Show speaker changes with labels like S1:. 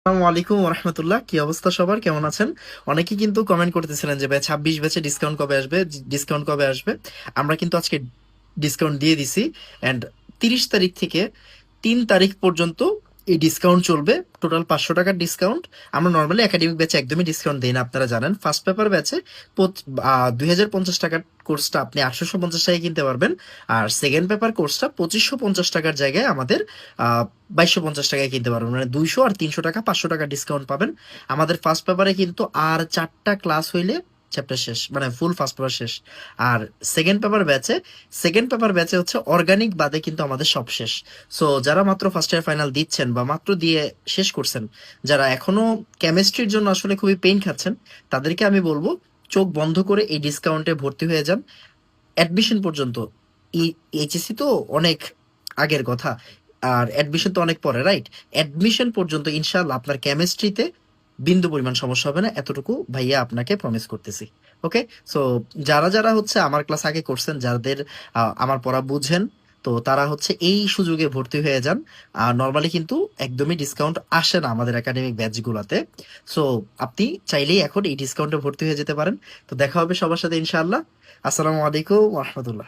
S1: আসসালামু আলাইকুম রহমতুল্লাহ, কি অবস্থা সবার, কেমন আছেন? অনেকে কিন্তু কমেন্ট করতেছিলেন যে ভাই 26 ব্যাচে ডিসকাউন্ট কবে আসবে, ডিসকাউন্ট কবে আসবে। আমরা কিন্তু আজকে ডিসকাউন্ট দিয়ে দিছি। অ্যান্ড 30 তারিখ থেকে 3 তারিখ পর্যন্ত এই ডিসকাউন্ট চলবে। টোটাল 500 টাকার ডিসকাউন্ট। আমরা নর্মালি একাডেমিক ব্যাচে একদমই ডিসকাউন্ট দিই না, আপনারা জানেন। ফার্স্ট পেপার ব্যাচে 2050 টাকার কোর্সটা আপনি 850 টাকায় কিনতে পারবেন। আর সেকেন্ড পেপার কোর্সটা 2550 টাকার জায়গায় আমাদের 2250 টাকায় কিনতে পারবেন। মানে 200 আর 300 টাকা, 500 টাকা ডিসকাউন্ট পাবেন। আমাদের ফার্স্ট পেপারে কিন্তু আর 4টা ক্লাস হইলে চ্যাপ্টার শেষ, মানে ফুল ফার্স্ট পেপার শেষ। আর সেকেন্ড পেপার ব্যাচে হচ্ছে অর্গানিক বাদে কিন্তু আমাদের সব শেষ। সো যারা মাত্র ফার্স্ট ইয়ার ফাইনাল দিচ্ছেন বা মাত্র দিয়ে শেষ করছেন, যারা এখনো কেমিস্ট্রির জন্য আসলে খুবই পেইন খাচ্ছেন, তাদেরকে আমি বলবো চোখ বন্ধ করে এই ডিসকাউন্টে ভর্তি হয়ে যান। অ্যাডমিশন পর্যন্ত, এইচএসসি তো অনেক আগের কথা, আর অ্যাডমিশন তো অনেক পরে, রাইট? অ্যাডমিশন পর্যন্ত ইনশাআল্লাহ আপনার কেমিস্ট্রিতে বিন্দু পরিমাণ সমস্যা হবে না, এতটুকু ভাইয়া আপনাকে প্রমিস করতেছি। ওকে। সো যারা যারা হচ্ছে আমার ক্লাস আগে করছেন, যাদের আমার পড়া বুঝেন, তো তারা হচ্ছে এই সুযোগে ভর্তি হয়ে যান। আর নর্মালি কিন্তু একদমই ডিসকাউন্ট আসে না আমাদের একাডেমিক ব্যাচগুলোতে। সো আপনি চাইলেই এখন এই ডিসকাউন্টে ভর্তি হয়ে যেতে পারেন। তো দেখা হবে সবার সাথে ইনশাআল্লাহ। আসসালামু আলাইকুম রহমতুল্লাহ।